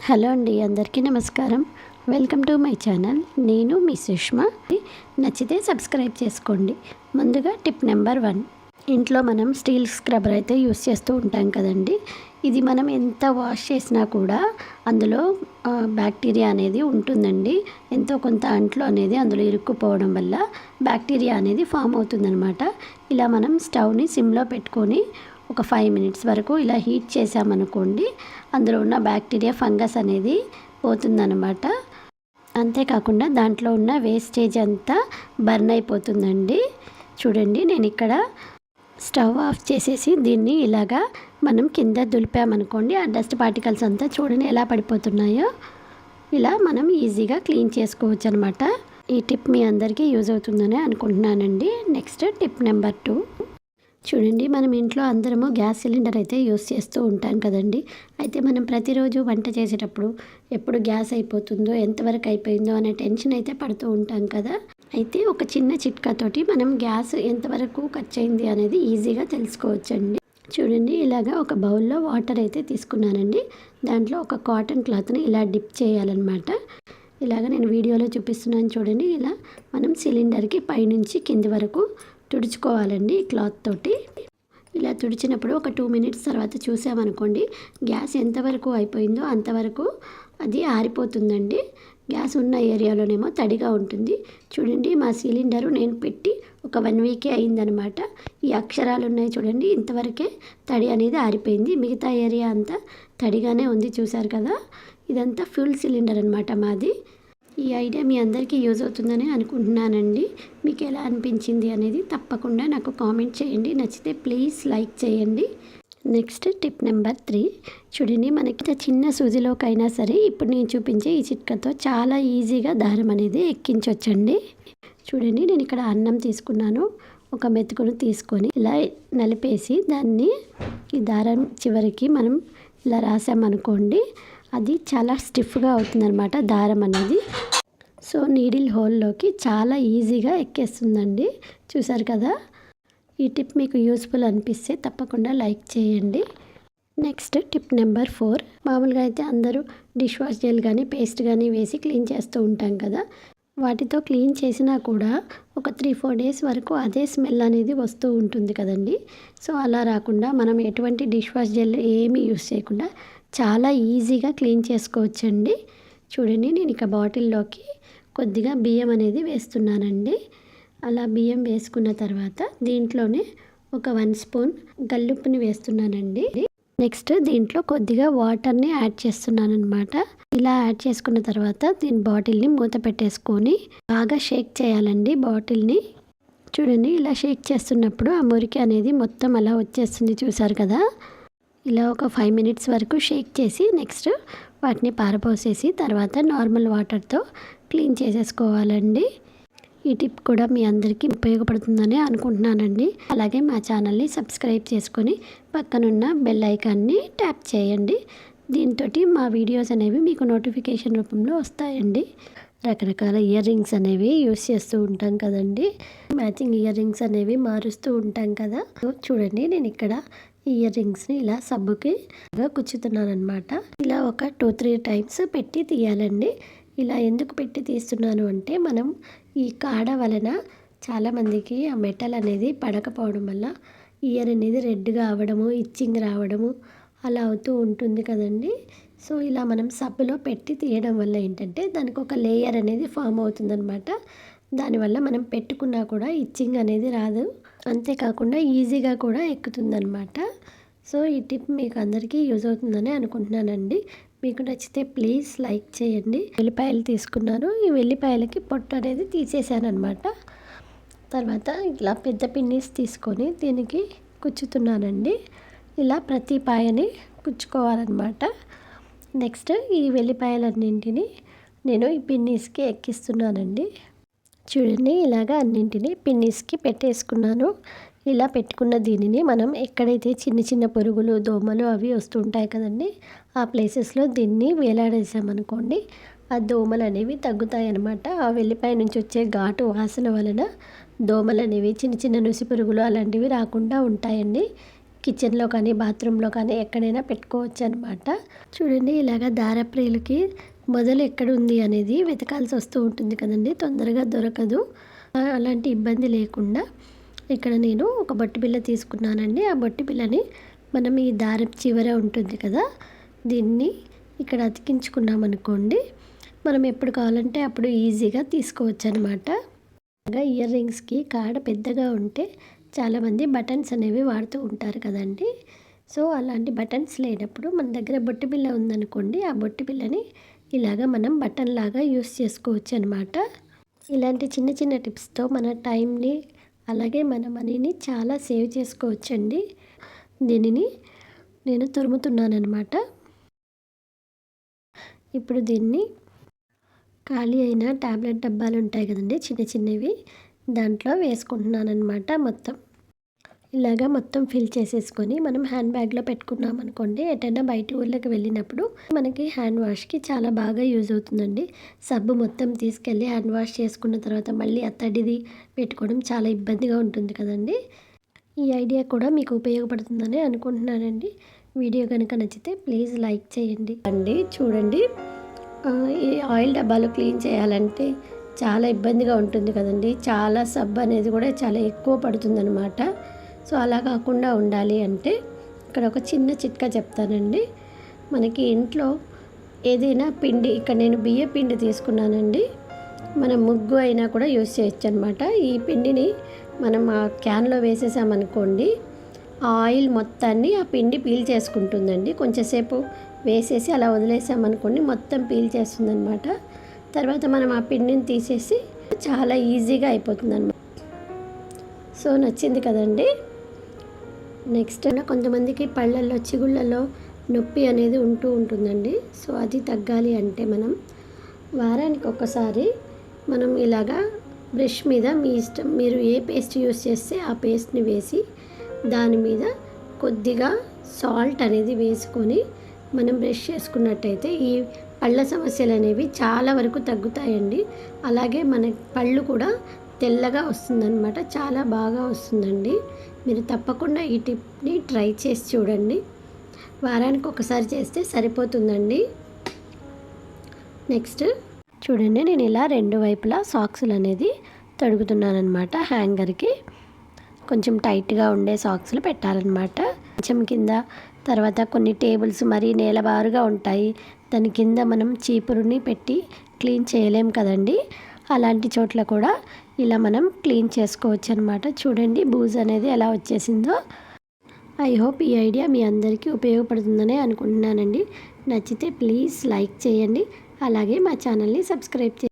Hello అండి, అందరికీ నమస్కారం. Welcome to my channel. నేను మీ సుష్మా. నచ్చితే సబ్స్క్రైబ్ చేసుకోండి. ముందుగా టిప్ నెంబర్ 1, ఇంట్లో మనం స్టీల్ స్క్రబ్బర్ అయితే యూస్ చేస్తూ ఉంటాం కదండి. ఇది మనం ఎంత వాష్ చేసినా కూడా అందులో బ్యాక్టీరియా అనేది ఉంటుందండి. ఎంతో కొంత అంట్లో అనేది అందులో ఇరుక్కుపోవడం వల్ల బ్యాక్టీరియా అనేది ఫామ్ అవుతుందన్నమాట. ఇలా మనం స్టవ్ని సిమ్లో పెట్టుకొని ఒక 5 మినిట్స్ వరకు ఇలా హీట్ చేసామనుకోండి, అందులో ఉన్న బ్యాక్టీరియా ఫంగస్ అనేది పోతుందన్నమాట. అంతేకాకుండా దాంట్లో ఉన్న వేస్టేజ్ అంతా బర్న్ అయిపోతుందండి. చూడండి, నేను ఇక్కడ స్టవ్ ఆఫ్ చేసేసి దీన్ని ఇలాగా మనం కింద దులిపామనుకోండి, ఆ డస్ట్ పార్టికల్స్ అంతా చూడండి ఎలా పడిపోతున్నాయో. ఇలా మనం ఈజీగా క్లీన్ చేసుకోవచ్చు అనమాట. ఈ టిప్ మీ అందరికీ యూజ్ అవుతుందని అనుకుంటున్నానండి. నెక్స్ట్ టిప్ నెంబర్ 2, చూడండి, మనం ఇంట్లో అందరము గ్యాస్ సిలిండర్ అయితే యూస్ చేస్తూ ఉంటాం కదండి. అయితే మనం ప్రతిరోజు వంట చేసేటప్పుడు ఎప్పుడు గ్యాస్ అయిపోతుందో, ఎంతవరకు అయిపోయిందో అనే టెన్షన్ అయితే పడుతూ ఉంటాం కదా. అయితే ఒక చిన్న చిట్కాతోటి మనం గ్యాస్ ఎంతవరకు ఖర్చు అయింది అనేది ఈజీగా తెలుసుకోవచ్చండి. చూడండి, ఇలాగా ఒక బౌల్లో వాటర్ అయితే తీసుకున్నానండి. దాంట్లో ఒక కాటన్ క్లాత్ని ఇలా డిప్ చేయాలన్నమాట. ఇలాగ నేను వీడియోలో చూపిస్తున్నాను చూడండి. ఇలా మనం సిలిండర్కి పైనుంచి కింది వరకు తుడుచుకోవాలండి ఈ క్లాత్ తోటి. ఇలా తుడిచినప్పుడు ఒక 2 మినిట్స్ తర్వాత చూసామనుకోండి, గ్యాస్ ఎంతవరకు అయిపోయిందో అంతవరకు అది ఆరిపోతుందండి. గ్యాస్ ఉన్న ఏరియాలోనేమో తడిగా ఉంటుంది. చూడండి, మా సిలిండరు నేను పెట్టి ఒక 1 వీకే అయిందనమాట. ఈ అక్షరాలు ఉన్నాయి చూడండి, ఇంతవరకే తడి అనేది ఆరిపోయింది. మిగతా ఏరియా అంతా తడిగానే ఉంది, చూసారు కదా. ఇదంతా ఫుల్ సిలిండర్ అనమాట మాది. ఈ ఐడియా మీ అందరికీ యూజ్ అవుతుందని అనుకుంటున్నానండి. మీకు ఎలా అనిపించింది అనేది తప్పకుండా నాకు కామెంట్ చేయండి. నచ్చితే ప్లీజ్ లైక్ చేయండి. నెక్స్ట్ టిప్ నెంబర్ 3, చూడండి, మనకి చిన్న సూజిలోకైనా సరే ఇప్పుడు నేను చూపించే ఈ చిట్కాతో చాలా ఈజీగా దారం అనేది ఎక్కించవచ్చండి. చూడండి, నేను ఇక్కడ అన్నం తీసుకున్నాను. ఒక మెతుకును తీసుకొని ఇలా నలిపేసి దాన్ని ఈ దారం చివరికి మనం ఇలా రాసామనుకోండి, అది చాలా స్టిఫ్గా అవుతుందన్నమాట దారం అనేది. సో నీడిల్ హోల్లోకి చాలా ఈజీగా ఎక్కేస్తుందండి. చూసారు కదా. ఈ టిప్ మీకు యూస్ఫుల్ అనిపిస్తే తప్పకుండా లైక్ చేయండి. నెక్స్ట్ టిప్ నెంబర్ 4, మామూలుగా అయితే అందరూ డిష్ వాష్ జెల్ కానీ పేస్ట్ కానీ వేసి క్లీన్ చేస్తూ ఉంటాం కదా. వాటితో క్లీన్ చేసినా కూడా ఒక 3-4 డేస్ వరకు అదే స్మెల్ అనేది వస్తూ ఉంటుంది కదండి. సో అలా రాకుండా మనం ఎటువంటి డిష్ వాష్ జెల్ ఏమీ యూస్ చేయకుండా చాలా ఈజీగా క్లీన్ చేసుకోవచ్చండి. చూడండి, నేను ఇక బాటిల్లోకి కొద్దిగా బియ్యం అనేది వేస్తున్నానండి. అలా బియ్యం వేసుకున్న తర్వాత దీంట్లోనే ఒక 1 స్పూన్ గల్లుప్పుని వేస్తున్నానండి. నెక్స్ట్ దీంట్లో కొద్దిగా వాటర్ని యాడ్ చేస్తున్నాను అనమాట. ఇలా యాడ్ చేసుకున్న తర్వాత దీని బాటిల్ని మూత పెట్టేసుకొని బాగా షేక్ చేయాలండి బాటిల్ని. చూడండి, ఇలా షేక్ చేస్తున్నప్పుడు ఆ మురికి అనేది మొత్తం అలా వచ్చేస్తుంది, చూసారు కదా. ఇలా ఒక 5 మినిట్స్ వరకు షేక్ చేసి నెక్స్ట్ వాటిని పారపోసేసి తర్వాత నార్మల్ వాటర్తో క్లీన్ చేసేసుకోవాలండి. ఈ టిప్ కూడా మీ అందరికీ ఉపయోగపడుతుందని అనుకుంటున్నానండి. అలాగే మా ఛానల్ని సబ్స్క్రైబ్ చేసుకొని పక్కనున్న బెల్ ఐకాన్ని ట్యాప్ చేయండి. దీంతో మా వీడియోస్ అనేవి మీకు నోటిఫికేషన్ రూపంలో వస్తాయండి. రకరకాల ఇయర్ రింగ్స్ అనేవి యూస్ చేస్తూ ఉంటాం కదండి. మ్యాచింగ్ ఇయర్ రింగ్స్ అనేవి మారుస్తూ ఉంటాం కదా. చూడండి, నేను ఇక్కడ ఇయర్ రింగ్స్ని ఇలా సబ్బుకి కుచ్చుతున్నాను అనమాట. ఇలా ఒక 2-3 టైమ్స్ పెట్టి తీయాలండి. ఇలా ఎందుకు పెట్టి తీస్తున్నాను అంటే, మనం ఈ కాడ వలన చాలామందికి ఆ మెటల్ అనేది పడకపోవడం వల్ల ఇయర్ అనేది రెడ్గా అవ్వడము, ఇచ్చింగ్ రావడము అలా అవుతూ ఉంటుంది కదండి. సో ఇలా మనం సబ్బులో పెట్టి తీయడం వల్ల ఏంటంటే దానికి ఒక లేయర్ అనేది ఫామ్ అవుతుందన్నమాట. దానివల్ల మనం పెట్టుకున్నా కూడా ఇచ్చింగ్ అనేది రాదు. అంతేకాకుండా ఈజీగా కూడా ఎక్కుతుందన్నమాట. సో ఈ టిప్ మీకు అందరికీ యూజ్ అవుతుందని అనుకుంటున్నానండి. మీకు నచ్చితే ప్లీజ్ లైక్ చేయండి. వెల్లిపాయలు తీసుకున్నాను. ఈ వెల్లిపాయలకి పొట్టు అనేది తీసేసాను అనమాట. తర్వాత ఇలా పెద్ద పిన్నీస్ తీసుకొని దీనికి కుచ్చుతున్నానండి. ఇలా ప్రతి పాయని కుచ్చుకోవాలన్నమాట. నెక్స్ట్ ఈ వెల్లిపాయలన్నింటినీ నేను ఈ పిన్నీస్కి ఎక్కిస్తున్నానండి. చూడండి, ఇలాగా అన్నింటినీ పిన్నీస్కి పెట్టేసుకున్నాను. ఇలా పెట్టుకున్న దీనిని మనం ఎక్కడైతే చిన్న చిన్న పురుగులు, దోమలు అవి వస్తుంటాయి కదండి, ఆ ప్లేసెస్లో దీన్ని వేలాడేసామనుకోండి, ఆ దోమలు అనేవి తగ్గుతాయి అన్నమాట. ఆ వెల్లిపాయ నుంచి వచ్చే ఘాటు వాసన వలన దోమలు అనేవి, చిన్న చిన్న నుసి పురుగులు అలాంటివి రాకుండా ఉంటాయండి. కిచెన్లో కానీ బాత్రూంలో కానీ ఎక్కడైనా పెట్టుకోవచ్చు అనమాట. చూడండి ఇలాగ దారప్రేలుకి మొదలు ఎక్కడ ఉంది అనేది వెతకాల్సి వస్తూ ఉంటుంది కదండి, తొందరగా దొరకదు. అలాంటి ఇబ్బంది లేకుండా ఇక్కడ నేను ఒక బొట్టు బిళ్ళ తీసుకున్నానండి. ఆ బొట్టు బిళ్ళని మనం ఈ దారం చివర ఉంటుంది కదా, దీన్ని ఇక్కడ అతికించుకున్నాం అనుకోండి, మనం ఎప్పుడు కావాలంటే అప్పుడు ఈజీగా తీసుకోవచ్చు అనమాట. ఇయర్ రింగ్స్కి కాడ పెద్దగా ఉంటే చాలామంది బటన్స్ అనేవి వాడుతూ ఉంటారు కదండి. సో అలాంటి బటన్స్ లేనప్పుడు మన దగ్గర బొట్టు బిళ్ళ ఉందనుకోండి, ఆ బొట్టు బిళ్ళని ఇలాగ మనం బటన్ లాగా యూస్ చేసుకోవచ్చు అనమాట. ఇలాంటి చిన్న చిన్న టిప్స్తో మన టైంని అలాగే మన మనీని చాలా సేవ్ చేసుకోవచ్చండి. దీనిని నేను తురుముతున్నానమాట. ఇప్పుడు దీన్ని ఖాళీ అయిన ట్యాబ్లెట్ డబ్బాలు ఉంటాయి కదండి, చిన్న చిన్నవి, దాంట్లో వేసుకుంటున్నాను అనమాట. మొత్తం ఫిల్ చేసేసుకొని మనం హ్యాండ్ బ్యాగ్లో పెట్టుకున్నాం అనుకోండి, ఎటైనా బయట ఊళ్ళకి వెళ్ళినప్పుడు మనకి హ్యాండ్ వాష్కి చాలా బాగా యూజ్ అవుతుందండి. సబ్బు మొత్తం తీసుకెళ్ళి హ్యాండ్ వాష్ చేసుకున్న తర్వాత మళ్ళీ అత్తడిది పెట్టుకోవడం చాలా ఇబ్బందిగా ఉంటుంది కదండి. ఈ ఐడియా కూడా మీకు ఉపయోగపడుతుందని అనుకుంటున్నానండి. వీడియో కనుక నచ్చితే ప్లీజ్ లైక్ చేయండి చూడండి, ఈ ఆయిల్ డబ్బాలు క్లీన్ చేయాలంటే చాలా ఇబ్బందిగా ఉంటుంది కదండి. చాలా సబ్బు అనేది కూడా చాలా ఎక్కువ పడుతుందన్నమాట. సో అలా కాకుండా ఉండాలి అంటే ఇక్కడ ఒక చిన్న చిట్కా చెప్తానండి. మనకి ఇంట్లో ఏదైనా పిండి, ఇక్కడ నేను బియ్య పిండి తీసుకున్నానండి, మనం ముగ్గు అయినా కూడా యూస్ చేయొచ్చు అనమాట. ఈ పిండిని మనం ఆ క్యాన్లో వేసేసామనుకోండి, ఆ ఆయిల్ మొత్తాన్ని ఆ పిండి పీల్ చేసుకుంటుందండి. కొంచెంసేపు వేసేసి అలా వదిలేసామనుకోండి, మొత్తం పీల్ చేస్తుందన్నమాట. తర్వాత మనం ఆ పిండిని తీసేసి చాలా ఈజీగా అయిపోతుందన్నమాట. సో నచ్చింది కదండి. నెక్స్ట్ కొంతమందికి పళ్ళల్లో చిగుళ్ళలో నొప్పి అనేది ఉంటుందండి. సో అది తగ్గాలి అంటే మనం వారానికి ఒకసారి మనం ఇలాగా బ్రష్ మీద మీ ఇష్టం, మీరు ఏ పేస్ట్ యూస్ చేస్తే ఆ పేస్ట్ని వేసి దాని మీద కొద్దిగా సాల్ట్ అనేది వేసుకొని మనం బ్రష్ చేసుకున్నట్టయితే ఈ పళ్ళ సమస్యలు అనేవి చాలా వరకు తగ్గుతాయండి. అలాగే మన పళ్ళు కూడా తెల్లగా వస్తుందన్నమాట, చాలా బాగా వస్తుందండి. మీరు తప్పకుండా ఈ టిప్ని ట్రై చేసి చూడండి. వారానికి ఒకసారి చేస్తే సరిపోతుందండి. నెక్స్ట్ చూడండి, నేను ఇలా రెండు వైపులా సాక్సులు అనేది తొడుగుతున్నాను అనమాట. హ్యాంగర్కి కొంచెం టైట్గా ఉండే సాక్సులు పెట్టాలన్నమాట. కొంచెం కింద, తర్వాత కొన్ని టేబుల్స్ మరీ నేలబారుగా ఉంటాయి, దాని కింద మనం చీపురుని పెట్టి క్లీన్ చేయలేం కదండి. అలాంటి చోట్ల కూడా ఇలా మనం క్లీన్ చేసుకోవచ్చు అనమాట. చూడండి బూజు అనేది ఎలా వచ్చేసిందో. ఐ హోప్ ఈ ఐడియా మీ అందరికీ ఉపయోగపడుతుందనే అనుకుంటున్నానండి. నచ్చితే ప్లీజ్ లైక్ చేయండి, అలాగే మా ఛానల్ని సబ్స్క్రైబ్ చేయండి.